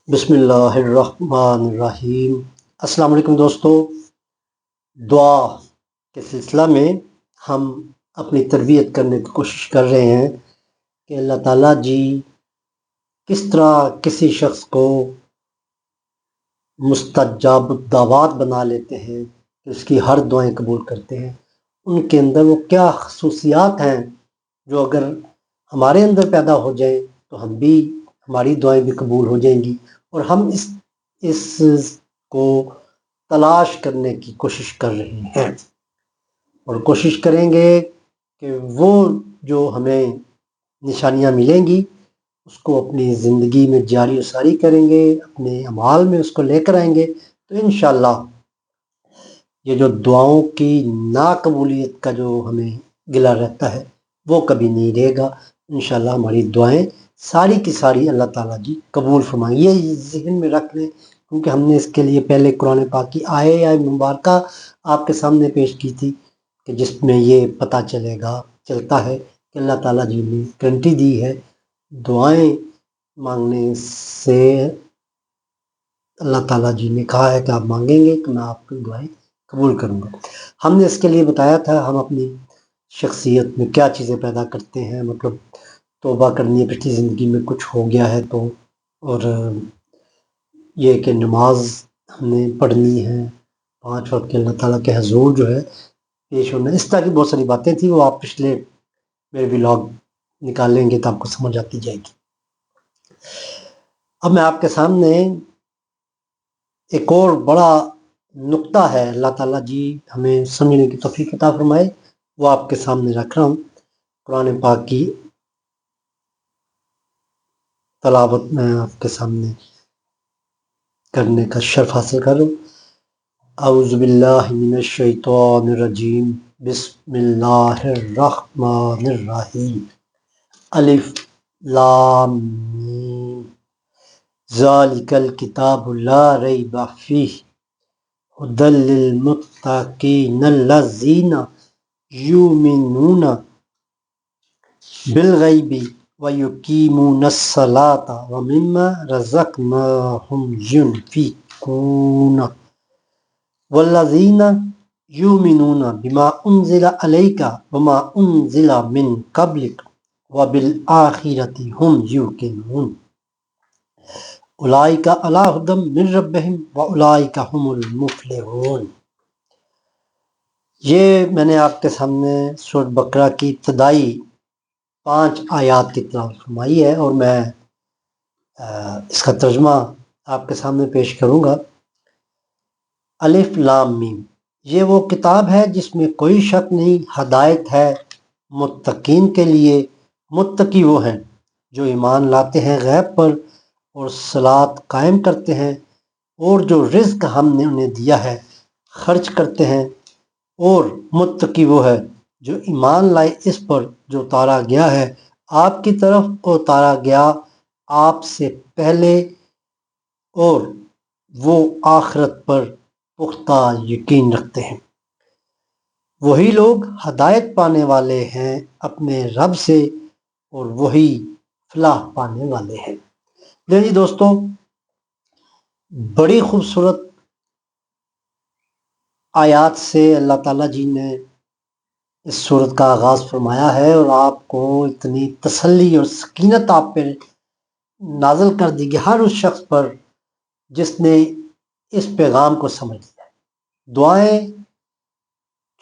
بسم اللہ الرحمن الرحیم۔ السلام علیکم دوستو۔ دعا کے سلسلہ میں ہم اپنی تربیت کرنے کی کوشش کر رہے ہیں کہ اللہ تعالیٰ جی کس طرح کسی شخص کو مستجاب الدعوات بنا لیتے ہیں کہ اس کی ہر دعائیں قبول کرتے ہیں۔ ان کے اندر وہ کیا خصوصیات ہیں جو اگر ہمارے اندر پیدا ہو جائیں تو ہماری دعائیں بھی قبول ہو جائیں گی، اور ہم اس کو تلاش کرنے کی کوشش کر رہے ہیں، اور کوشش کریں گے کہ وہ جو ہمیں نشانیاں ملیں گی اس کو اپنی زندگی میں جاری و ساری کریں گے، اپنے اعمال میں اس کو لے کر آئیں گے، تو انشاءاللہ یہ جو دعاؤں کی ناقبولیت کا جو ہمیں گلہ رہتا ہے وہ کبھی نہیں رہے گا۔ انشاءاللہ ہماری دعائیں ساری کی ساری اللہ تعالیٰ جی قبول فرمائیں۔ یہ ذہن میں رکھ لیں، کیونکہ ہم نے اس کے لیے پہلے قرآن پاک کی آیے مبارکہ آپ کے سامنے پیش کی تھی کہ جس میں یہ پتہ چلتا ہے کہ اللہ تعالیٰ جی نے گارنٹی دی ہے دعائیں مانگنے سے۔ اللہ تعالیٰ جی نے کہا ہے کہ آپ مانگیں گے تو میں آپ کی دعائیں قبول کروں گا۔ ہم نے اس کے لیے بتایا تھا ہم اپنی شخصیت میں کیا چیزیں پیدا کرتے ہیں، مطلب توبہ کرنی ہے، پچھلی زندگی میں کچھ ہو گیا ہے تو، اور یہ کہ نماز ہم نے پڑھنی ہے، 5 وقت کے اللہ تعالیٰ کے حضور جو ہے پیش ہونا، اس طرح کی بہت ساری باتیں تھیں، وہ آپ پچھلے میرے ولاگ نکال لیں گے تو آپ کو سمجھ آتی جائے گی۔ اب میں آپ کے سامنے ایک اور بڑا نقطہ ہے، اللہ تعالیٰ جی ہمیں سمجھنے کی توفیق عطا فرمائے، وہ آپ کے سامنے رکھ رہا ہوں۔ قرآن پاک کی تلاوت میں آپ کے سامنے کرنے کا شرف حاصل کروں۔ اعوذ باللہ من الشیطان الرجیم، بسم اللہ الرحمن الرحیم، الف لام میم، ذالک الکتاب لا ریب فیہ ھدی للمتقین الذین یؤمنون بالغیب ویقیمون الصلاۃ ومما رزقناہم ینفقون والذین یؤمنون بما انزل الیک وما انزل من قبلک وبالآخرۃ ھم یوقنون اولئک علی ھدی من ربہم واولئک ھم المفلحون۔ یہ میں نے آپ کے سامنے سورۃ بقرہ کی ابتدائی 5 آیات کی تلاوت فرمائی ہے، اور میں اس کا ترجمہ آپ کے سامنے پیش کروں گا۔ الف لام میم، یہ وہ کتاب ہے جس میں کوئی شک نہیں، ہدایت ہے متقین کے لیے۔ متقی وہ ہیں جو ایمان لاتے ہیں غیب پر اور صلاۃ قائم کرتے ہیں، اور جو رزق ہم نے انہیں دیا ہے خرچ کرتے ہیں۔ اور متقی وہ ہے جو ایمان لائے اس پر جو اتارا گیا ہے آپ کی طرف، اور اتارا گیا آپ سے پہلے، اور وہ آخرت پر پختہ یقین رکھتے ہیں۔ وہی لوگ ہدایت پانے والے ہیں اپنے رب سے، اور وہی فلاح پانے والے ہیں۔ جی دوستو، بڑی خوبصورت آیات سے اللہ تعالیٰ جی نے اس صورت کا آغاز فرمایا ہے، اور آپ کو اتنی تسلی اور سکینت آپ پہ نازل کر دی گئی، ہر اس شخص پر جس نے اس پیغام کو سمجھ لیا۔ دعائیں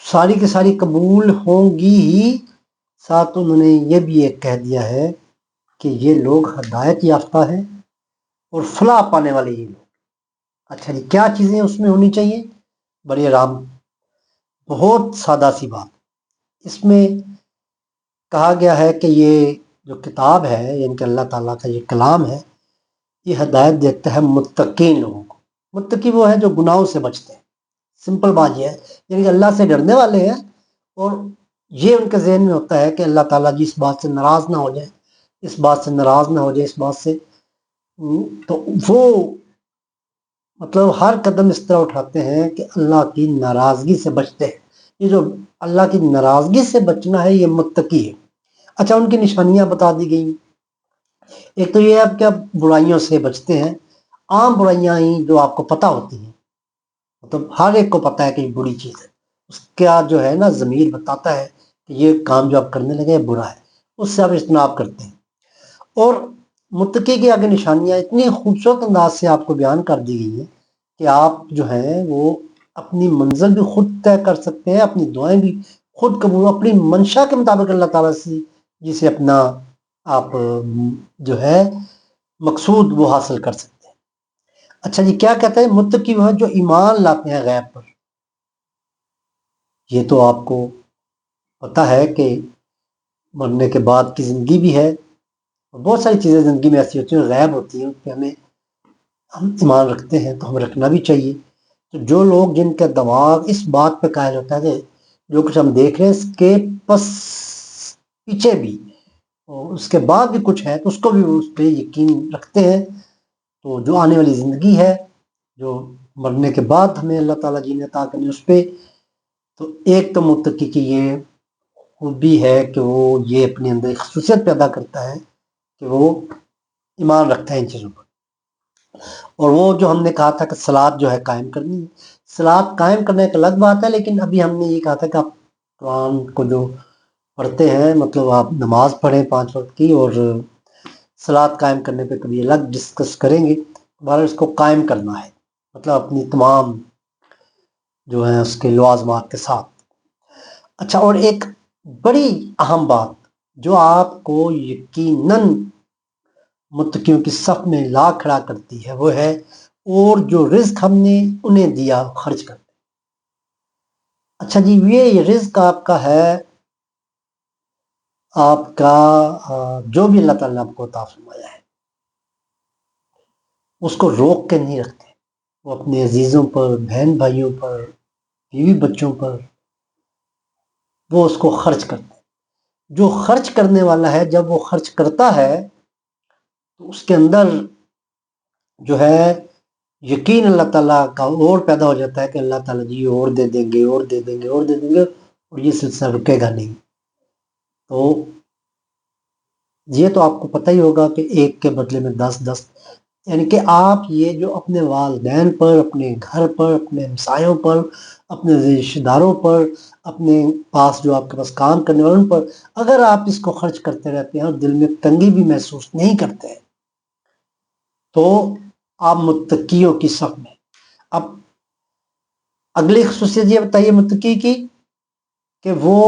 ساری کی ساری قبول ہوں گی ہی، ساتھ انہوں نے یہ بھی ایک کہہ دیا ہے کہ یہ لوگ ہدایت یافتہ ہیں اور فلاح پانے والے یہ لوگ۔ اچھا جی، کیا چیزیں اس میں ہونی چاہیے؟ بڑی آرام، بہت سادہ سی بات۔ اس میں کہا گیا ہے کہ یہ جو کتاب ہے، یعنی کہ اللہ تعالیٰ کا یہ کلام ہے، یہ ہدایت دیتا ہے متقین لوگوں کو۔ متقی وہ ہیں جو گناہوں سے بچتے ہیں، سمپل بات یہ ہے، یعنی کہ اللہ سے ڈرنے والے ہیں، اور یہ ان کے ذہن میں ہوتا ہے کہ اللہ تعالیٰ جی اس بات سے ناراض نہ ہو جائے، اس بات سے ناراض نہ ہو جائے، اس بات سے، تو وہ مطلب ہر قدم اس طرح اٹھاتے ہیں کہ اللہ کی ناراضگی سے بچتے ہیں۔ یہ جو اللہ کی ناراضگی سے بچنا ہے یہ متقی ہے۔ اچھا، ان کی نشانیاں بتا دی گئی۔ ایک تو یہ ہے کہ آپ برائیوں سے بچتے ہیں، عام برائیاں ہی جو آپ کو پتہ ہوتی ہیں، مطلب ہر ایک کو پتہ ہے کہ یہ بری چیز ہے، اس کا جو ہے نا ضمیر بتاتا ہے کہ یہ کام جو آپ کرنے لگے برا ہے، اس سے آپ اجتناب کرتے ہیں۔ اور متقی کی آگے نشانیاں اتنی خوبصورت انداز سے آپ کو بیان کر دی گئی ہیں کہ آپ جو ہیں وہ اپنی منزل بھی خود طے کر سکتے ہیں، اپنی دعائیں بھی خود قبول، اپنی منشا کے مطابق اللہ تعالیٰ سے جسے اپنا آپ جو ہے مقصود وہ حاصل کر سکتے ہیں۔ اچھا جی، کیا کہتے ہیں متقی وہ ہے جو ایمان لاتے ہیں غیب پر۔ یہ تو آپ کو پتہ ہے کہ مرنے کے بعد کی زندگی بھی ہے، بہت ساری چیزیں زندگی میں ایسی ہوتی ہیں غیب ہوتی ہیں، ان پہ ہم ایمان رکھتے ہیں تو ہمیں رکھنا بھی چاہیے۔ تو جو لوگ جن کا دماغ اس بات پہ قائل ہوتا ہے کہ جو کچھ ہم دیکھ رہے ہیں اس کے پس پیچھے بھی اور اس کے بعد بھی کچھ ہے، تو اس کو بھی اس پہ یقین رکھتے ہیں، تو جو آنے والی زندگی ہے، جو مرنے کے بعد ہمیں اللہ تعالیٰ جی نے عطا کرنی اس پہ، تو ایک تو متقی کی یہ خوبی ہے کہ وہ یہ اپنے اندر ایک خصوصیت پیدا کرتا ہے کہ وہ ایمان رکھتا ہے ان چیزوں پر۔ اور وہ جو ہم نے کہا تھا کہ صلاۃ جو ہے قائم کرنی ہے، صلاۃ قائم کرنے ایک الگ بات ہے، لیکن ابھی ہم نے یہ کہا تھا کہ آپ قرآن کو جو پڑھتے ہیں، مطلب آپ نماز پڑھیں 5 وقت کی، اور صلاۃ قائم کرنے پہ کبھی الگ ڈسکس کریں گے۔ ہمارا اس کو قائم کرنا ہے، مطلب اپنی تمام جو ہیں اس کے لوازمات کے ساتھ۔ اچھا، اور ایک بڑی اہم بات جو آپ کو یقیناً متقیوں کی صف میں لا کھڑا کرتی ہے وہ ہے اور جو رزق ہم نے انہیں دیا خرچ کرتے۔ اچھا جی، یہ رزق آپ کا ہے، آپ کا جو بھی اللہ تعالیٰ نے آپ کو عطا فرمایا ہے اس کو روک کے نہیں رکھتے، وہ اپنے عزیزوں پر، بہن بھائیوں پر، بیوی بچوں پر وہ اس کو خرچ کرتے ہیں۔ جو خرچ کرنے والا ہے جب وہ خرچ کرتا ہے تو اس کے اندر جو ہے یقین اللہ تعالیٰ کا اور پیدا ہو جاتا ہے کہ اللہ تعالیٰ جی اور دے دیں گے، اور دے دیں گے، اور دے دیں گے، اور یہ سلسلہ رکے گا نہیں۔ تو یہ تو آپ کو پتہ ہی ہوگا کہ ایک کے بدلے میں 10 یعنی کہ آپ یہ جو اپنے والدین پر، اپنے گھر پر، اپنے ہمسایوں پر، اپنے رشتہ داروں پر، اپنے پاس جو آپ کے پاس کام کرنے والوں پر اگر آپ اس کو خرچ کرتے رہتے ہیں اور دل میں تنگی بھی محسوس نہیں کرتے ہیں تو آپ متقیوں کی صف میں۔ اب اگلی خصوصیت یہ بتائیے متقی کی کہ وہ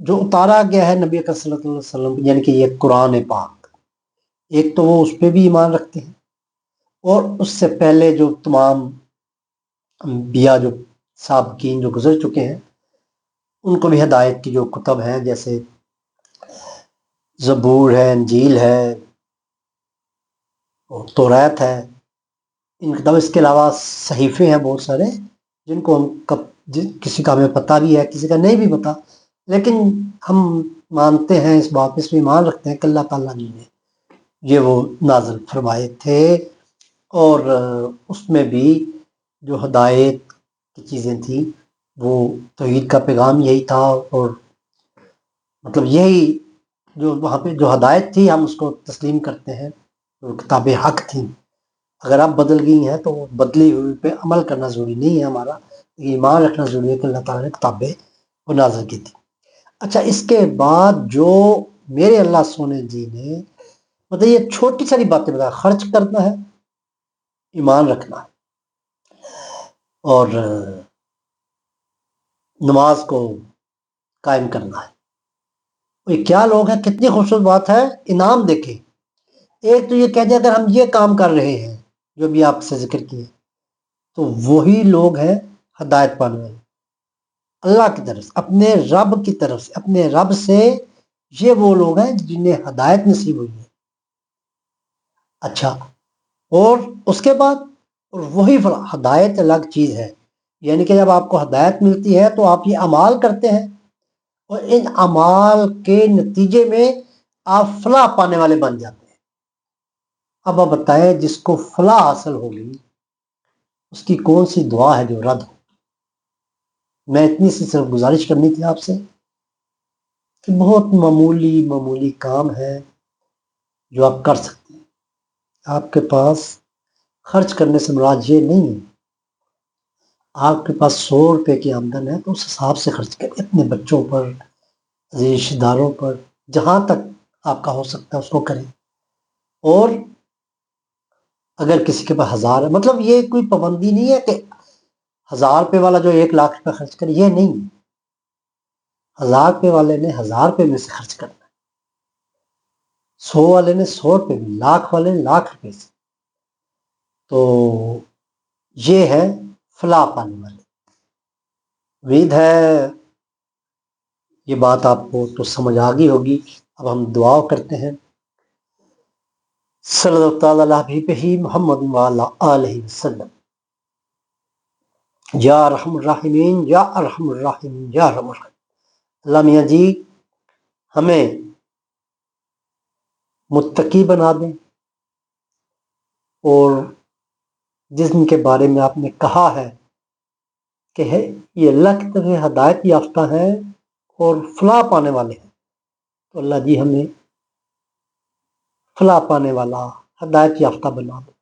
جو اتارا گیا ہے نبی اکرم صلی اللہ علیہ وسلم یعنی کہ یہ قرآن پاک، ایک تو وہ اس پہ بھی ایمان رکھتے ہیں، اور اس سے پہلے جو تمام انبیاء جو سابقین جو گزر چکے ہیں ان کو بھی ہدایت کی جو کتب ہیں جیسے زبور ہے، انجیل ہے، اور توریت ہے، ان کتاب، اس کے علاوہ صحیفے ہیں بہت سارے جن کو ہم کسی کا ہمیں پتہ بھی ہے، کسی کا نہیں بھی پتہ، لیکن ہم مانتے ہیں اس بات اس میں ایمان رکھتے ہیں کہ اللہ تعالیٰ نے یہ وہ نازل فرمائے تھے، اور اس میں بھی جو ہدایت کی چیزیں تھیں وہ توحید کا پیغام یہی تھا، اور مطلب یہی جو وہاں پہ جو ہدایت تھی ہم اس کو تسلیم کرتے ہیں، جو کتاب حق تھیں۔ اگر آپ بدل گئی ہیں تو بدلی ہوئی پہ عمل کرنا ضروری نہیں ہے ہمارا، ایمان رکھنا ضروری ہے کہ اللہ تعالیٰ نے کتابیں وہ نازل کی تھی۔ اچھا، اس کے بعد جو میرے اللہ سونے جی نے مطلب یہ چھوٹی ساری باتیں بتا، خرچ کرنا ہے، ایمان رکھنا ہے، اور نماز کو قائم کرنا ہے۔ یہ کیا لوگ ہیں، کتنی خوبصورت بات ہے، انعام دیکھیں۔ ایک تو یہ کہہ دیں اگر ہم یہ کام کر رہے ہیں جو بھی آپ سے ذکر کیے تو وہی لوگ ہیں ہدایت پانے والے اللہ کی طرف سے، اپنے رب کی طرف سے، اپنے رب سے، یہ وہ لوگ ہیں جنہیں ہدایت نصیب ہوئی ہے۔ اچھا، اور اس کے بعد اور وہی ہدایت الگ چیز ہے، یعنی کہ جب آپ کو ہدایت ملتی ہے تو آپ یہ اعمال کرتے ہیں اور ان اعمال کے نتیجے میں آپ فلاح پانے والے بن جاتے ہیں۔ اب آپ بتائیں جس کو فلاح حاصل ہوگی اس کی کون سی دعا ہے جو رد ہو؟ میں اتنی سی صرف گزارش کرنی تھی آپ سے کہ بہت معمولی کام ہے جو آپ کر سکتے ہیں۔ آپ کے پاس خرچ کرنے سے مراد یہ نہیں ہے آپ کے پاس 100 روپے کی آمدن ہے تو اس حساب سے خرچ کریں، اپنے بچوں پر، رشتہ داروں پر، جہاں تک آپ کا ہو سکتا ہے اس کو کریں۔ اور اگر کسی کے پاس 1000 ہے، مطلب یہ کوئی پابندی نہیں ہے کہ 1000 روپے والا جو 1,00,000 روپے خرچ کرے، یہ نہیں ہے۔ 1000 روپے والے نے 1000 روپے میں سے خرچ کرنا ہے، 100 والے نے 100 روپے میں، 1,00,000 والے نے 1,00,000 روپے سے۔ تو یہ ہے فلاح پانے والے۔ امید ہے یہ بات آپ کو تو سمجھ آ گئی ہوگی۔ اب ہم دعا کرتے ہیں۔ صلی اللہ تعالیٰ علیہ حبیبہ محمد وعلی آلہ وسلم۔ یا ارحم الراحمین، یا ارحم الراحمین، یا ارحم الراحمین۔ اللہ میاں جی ہمیں متقی بنا دیں، اور جسم کے بارے میں آپ نے کہا ہے کہ یہ اللہ کی طرف ہدایت یافتہ ہیں اور فلاح پانے والے ہیں، تو اللہ جی ہمیں فلاح پانے والا، ہدایت یافتہ بنا دے۔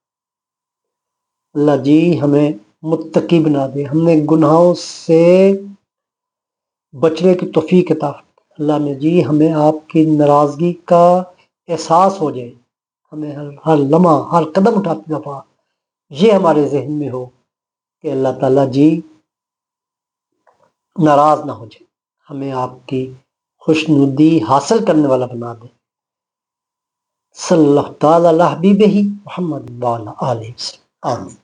اللہ جی ہمیں متقی بنا دے، ہم نے گناہوں سے بچنے کی توفیق عطا فرمائے۔ اللہ میں جی ہمیں آپ کی ناراضگی کا احساس ہو جائے، ہمیں ہر لمحہ، ہر قدم اٹھاتے دفعہ یہ ہمارے ذہن میں ہو کہ اللہ تعالیٰ جی ناراض نہ ہو جائے، ہمیں آپ کی خوشنودی حاصل کرنے والا بنا دے۔ صلی اللہ تعالیٰ علی حبیبہ محمد وعلی آلہ وسلم، آمین۔